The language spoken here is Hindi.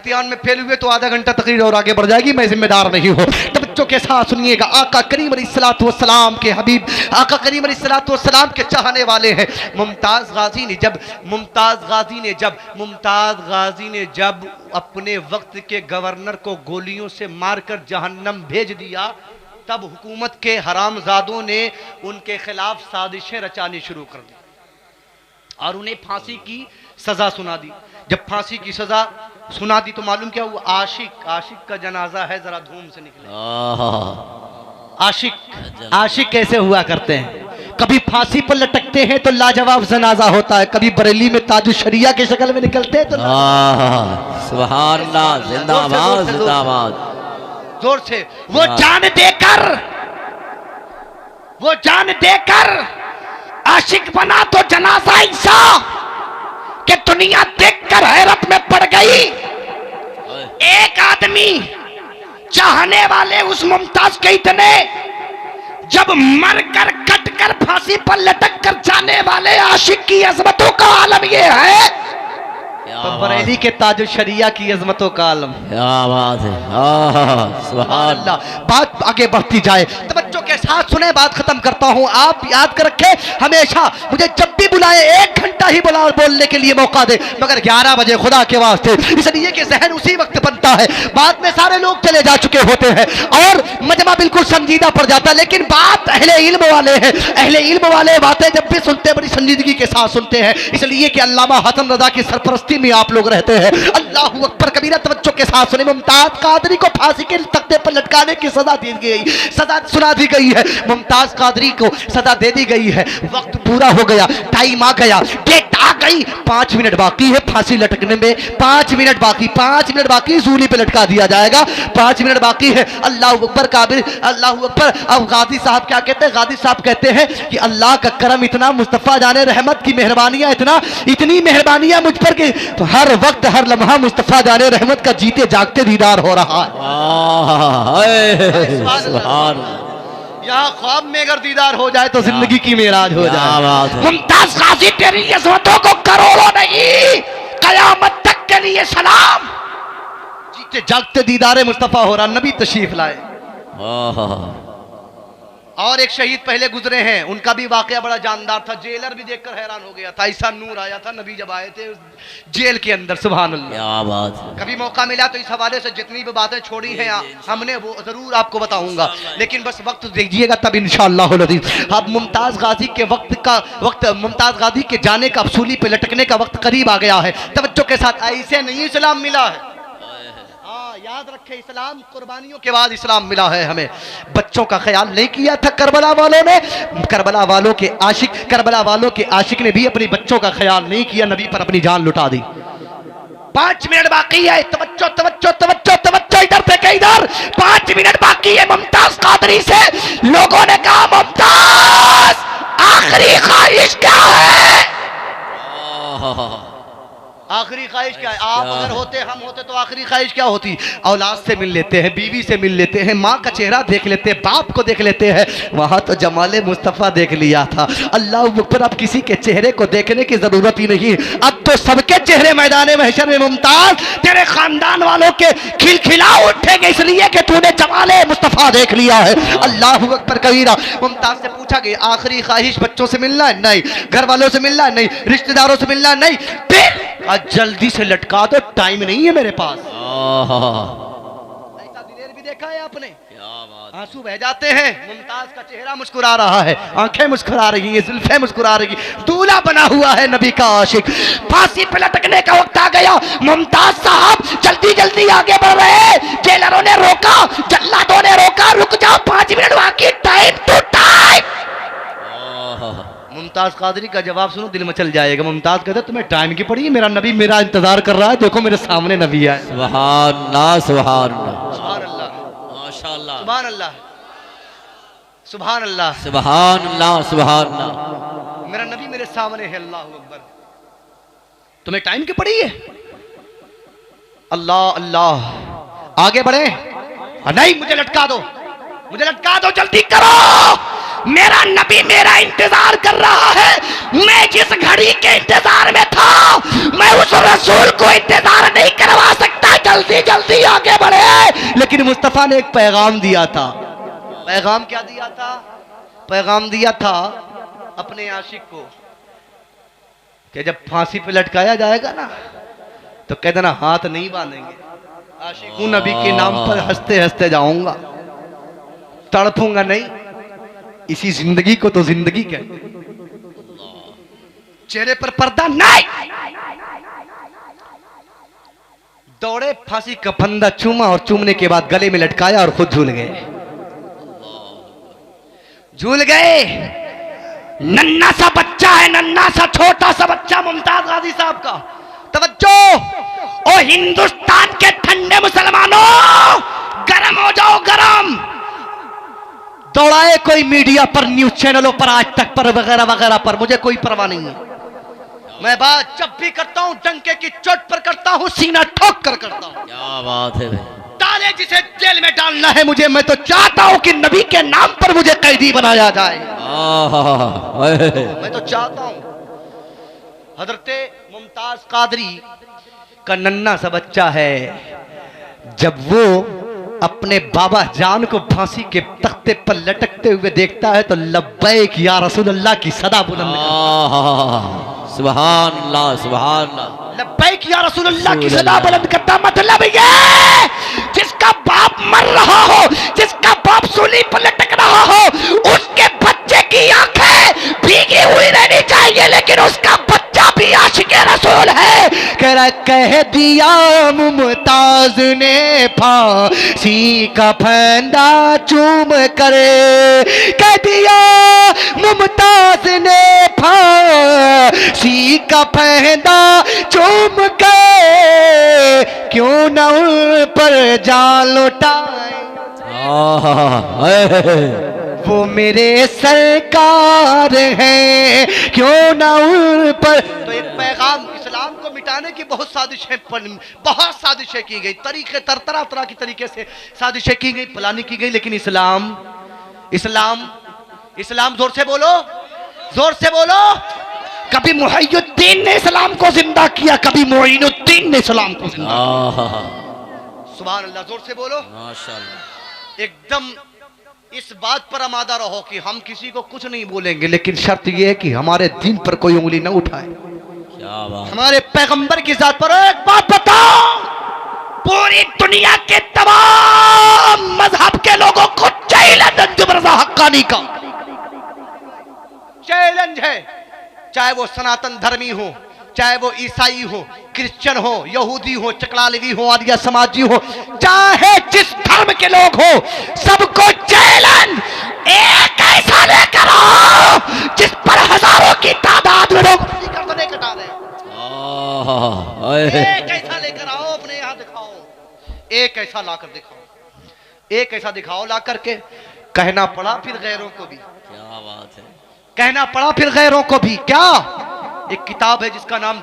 इम्तिहान में फेल हुए तो आधा घंटा तकरीर और आगे बढ़ जाएगी, मैं जिम्मेदार नहीं हूँ। तो बच्चों के साथ सुनिएगा, आका करीम अलैहिस्सलातु वस्सलाम के हबीब, आका करीम अलैहिस्सलातु वस्सलाम के चाहने वाले हैं। मुमताज़ गाजी ने जब अपने वक्त के गवर्नर को गोलियों से मारकर जहन्नम भेज दिया, तब हुकूमत के हरामजादों ने उनके खिलाफ साजिशें रचानी शुरू कर दी और उन्हें फांसी की सजा सुना दी। जब फांसी की सजा सुना दी तो मालूम क्या हुआ? आशिक का जनाजा है, जरा धूम से निकले। आशिक कैसे हुआ करते हैं? कभी फांसी पर लटकते हैं तो लाजवाब जनाजा होता है, कभी बरेली में ताजुश शरिया के शक्ल में निकलते हैं तो सुभान अल्लाह, जिंदाबाद जिंदाबाद। जोर से वो जान देकर आशिक बना तो जनाजा ऐसा कि दुनिया देखकर हैरत में पड़ गई। एक आदमी चाहने वाले उस मुमताज के इतने, जब मरकर कटकर फांसी पर लटक कर जाने वाले आशिक की अजमतों का आलम ये है, तो बरेली के ताजुल शरिया की अजमतों का आलम। क्या बात है, सुभान अल्लाह। बात आगे बढ़ती जाए तो बच्चों के साथ सुने, बात खत्म करता हूं। आप याद कर रखे, हमेशा मुझे जब भी बुलाए 1 घंटा ही बुला बोलने के लिए मौका दे, मगर 11 बजे खुदा के वास्ते, इसलिए कि जहन उसी वक्त बनता है। बाद में सारे लोग चले जा चुके होते हैं और मजमा बिल्कुल संजीदा पड़ जाता है, लेकिन बात अहले इल्म वाले हैं। अहले इल्म वाले बातें जब भी सुनते हैं बड़ी संजीदगी के साथ सुनते हैं, इसलिए कि अल्लामा हसन रजा की सरपरस्ती में आप लोग रहते हैं। अल्लाहू अकबर कबीरा। तवज्जो के साथ सुने, मुमताज कादरी को फांसी के तख्ते पर लटकाने की सजा दी गई, सजा सुना दी गई है। मुमताज कादरी को सजा दे दी गई है। वक्त पूरा हो गया, टाइम आ गया, डेट आ गई, 5 मिनट बाकी है फांसी लटकने में। 5 मिनट बाकी सूली पे लटका दिया जाएगा। 5 मिनट बाकी है। अल्लाहू अकबर काबिर, अल्लाहू अकबर। अब गाजी साहब क्या कहते हैं? गाजी साहब कहते हैं कि अल्लाह का करम इतना, मुस्तफा जाने रहमत की मेहरबानियां इतनी मेहरबानियां मुझ पर कि तो हर वक्त हर लम्हा मुस्तफा जाने रहमत का जीते जागते दीदार हो रहा है। यहाँ ख्वाब में अगर दीदार हो जाए तो जिंदगी की मेराज हो जाए। मुमताज गाजी तेरी अज़मतों को करोड़ों नहीं, कयामत तक के लिए सलाम। जीते जागते दीदार मुस्तफा हो रहा। नबी तशरीफ लाए और एक शहीद पहले गुजरे हैं, उनका भी वाकया बड़ा जानदार था। जेलर भी देखकर हैरान हो गया था, ऐसा नूर आया था नबी जब आए थे जेल के अंदर। सुभान अल्लाह, क्या बात है। कभी मौका मिला तो इस हवाले से जितनी भी बातें छोड़ी हैं हमने वो जरूर आपको बताऊंगा, लेकिन बस वक्त दीजिएगा तब इंशाअल्लाह। अब मुमताज गाजी के वक्त मुमताज गाजी के जाने का, सूली पे लटकने का वक्त करीब आ गया है। तवज्जो के साथ, ऐसे नहीं इस्लाम मिला है, याद रखे, इस्लाम कुर्बानियों के बाद इस्लाम मिला है हमें। बच्चों का ख्याल नहीं किया था करबला वालों ने। करबला वालों के आशिक ने भी अपने बच्चों का ख्याल नहीं किया, नबी पर अपनी जान लुटा दी। 5 मिनट बाकी है। तवज्जो इधर से इधर। 5 मिनट बाकी है। मुमताज कादरी से लोगों ने कहा, मुमताज आखिरी ख्वाहिश क्या है? आखिरी ख्वाहिश क्या है? आप अगर होते, हम होते तो आखिरी ख्वाहिश क्या होती? औलाद से मिल लेते हैं, बीवी से मिल लेते हैं, माँ का चेहरा देख लेते हैं, बाप को देख लेते हैं। वहाँ तो जमाले मुस्तफ़ा देख लिया था। अल्लाह अकबर। अब किसी के चेहरे को देखने की जरूरत ही नहीं, अब तो सबके चेहरे मैदान महशर में मुमताज तेरे खानदान वालों के खिलखिला उठेंगे, इसलिए कि तूने जमाले मुस्तफ़ा देख लिया है। अल्लाह अकबर कबीरा। मुमताज से पूछा गया, आखिरी ख्वाहिश बच्चों से मिलना है? नहीं। घर वालों से मिलना है? नहीं। रिश्तेदारों से मिलना है? नहीं। फिर जल्दी से लटका दो, टाइम नहीं है मेरे पास। ऐसा दिलेर भी देखा है आपने? आंसू बह जाते हैं। मुमताज का चेहरा मुस्कुरा रहा है, आंखें मुस्कुरा रही हैं, जुल्फें मुस्कुरा रही, दूल्हा बना हुआ है नबी का आशिक। फांसी पे लटकने का वक्त आ गया। मुमताज साहब जल्दी जल्दी आगे बढ़ रहे। जेलरों ने रोका, जल्लादों ने रोका, रुक जाओ, 5 मिनट बाकी, time to time. Mumtaz Qadri का जवाब सुनो, दिल मचल जाएगा। मुमताज कहते, तुम्हें टाइम की पड़ी है, मेरा नबी मेरा इंतजार कर रहा है, देखो मेरे सामने नबी है। सुभान अल्लाह, सुभान अल्लाह, सुभान अल्लाह, माशाअल्लाह, सुभान अल्लाह, सुभान अल्लाह, सुभान अल्लाह, सुभान अल्लाह। मेरा नबी मेरे सामने है। अल्लाह अकबर। तुम्हें टाइम की पड़ी है? अल्लाह अल्लाह। आगे बढ़े। नहीं, मुझे लटका दो, मुझे लटका दो, जल्दी करो। मेरा नबी मेरा इंतजार कर रहा है। मैं जिस घड़ी के इंतजार में था मैं उस रसूल को इंतजार नहीं करवा सकता। जल्दी जल्दी आगे बढ़े। लेकिन मुस्तफा ने एक पैगाम दिया था। पैगाम क्या दिया था? पैगाम दिया था अपने आशिक को कि जब फांसी पे लटकाया जाएगा ना तो कह देना हाथ नहीं बांधेंगे। आशिकू नबी के नाम पर हंसते हंसते जाऊंगा, तड़पूंगा नहीं। इसी जिंदगी को तो जिंदगी कहते, चेहरे पर पर्दा नहीं। दौड़े, फांसी का फंदा चूमा और चूमने के बाद गले में लटकाया और खुद झूल गए। झूल गए। नन्ना सा बच्चा है, नन्ना सा छोटा सा बच्चा मुमताज गाजी साहब का। तवज्जो, ओ हिंदुस्तान के ठंडे मुसलमानों, गरम हो जाओ गरम। दौड़ाए कोई मीडिया पर, न्यूज चैनलों पर, आज तक पर, वगैरह वगैरह पर, मुझे कोई परवाह नहीं है। मैं बात जब भी करता हूं डंके की चोट पर करता हूं, सीना ठोक कर करता हूं। क्या बात है भाई। डाले जिसे जेल में डालना है मुझे, मैं तो चाहता हूं कि नबी के नाम पर मुझे कैदी बनाया जाए। मैं तो चाहता हूं। हजरते मुमताज कादरी का नन्ना सा बच्चा है, जब वो अपने बाबा जान को फांसी के तख्ते पर लटकते हुए देखता है तो लब्बैक या रसूल अल्लाह की सदा बुलंद सुभान अल्लाह, सुभान अल्लाह। लब्बैक या रसूल अल्लाह की सदा बुलंद करता। मतलब ये जिसका बाप मर रहा हो, जिसका बाप सूली पर लटक रहा हो, उसके बच्चे की आंखें भीगी हुई रहनी चाहिए, लेकिन उसका बच्चा भी आशिक़े रसूल है। कह रहा, कह दिया मुमताज ने फांसी का फंदा चूम करे। कह दिया मुमताज ने फांसी का फंदा चूम के, क्यों न उन पर जान लौटाए। वो मेरे सरकार हैं, क्यों ना उन पर। तो एक पैगाम, इस्लाम को मिटाने की बहुत साजिशें की गई, तरीके तरह तरह की तरीके से साजिशें की गई, प्लानिंग की गई, लेकिन इस्लाम जोर से बोलो, जोर से बोलो। कभी मुहय्यिद्दीन ने इस्लाम को जिंदा किया, कभी मोइनुद्दीन ने इस्लाम को जिंदा किया। सुभान अल्लाह, जोर से बोलो माशाअल्लाह। एकदम इस बात पर आमादा रहो कि हम किसी को कुछ नहीं बोलेंगे, लेकिन शर्त यह है कि हमारे दीन पर कोई उंगली न उठाए। क्या बात। हमारे हमारे पैगंबर की जात पर एक बात बताओ, पूरी दुनिया के तमाम मजहब के लोगों को चैलेंज मिर्जा हक्कानी का चैलेंज है। चाहे वो सनातन धर्मी हो, चाहे वो ईसाई हो, क्रिश्चियन हो, यहूदी हो, चकलालवी हो, आर्य समाजी हो, चाहे जिस धर्म के लोग हो, सबको चैलेंज। एक ऐसा लेकर आओ जिस पर हजारों की तादाद में लोग गर्दनें कटा रहे हैं। एक ऐसा लेकर आओ, अपने यहां दिखाओ। एक ऐसा लाकर दिखाओ, एक ऐसा दिखाओ ला करके। कहना पड़ा फिर गैरों को भी। क्या बात है। कहना पड़ा फिर गैरों को भी। क्या? एक किताब है जिसका नाम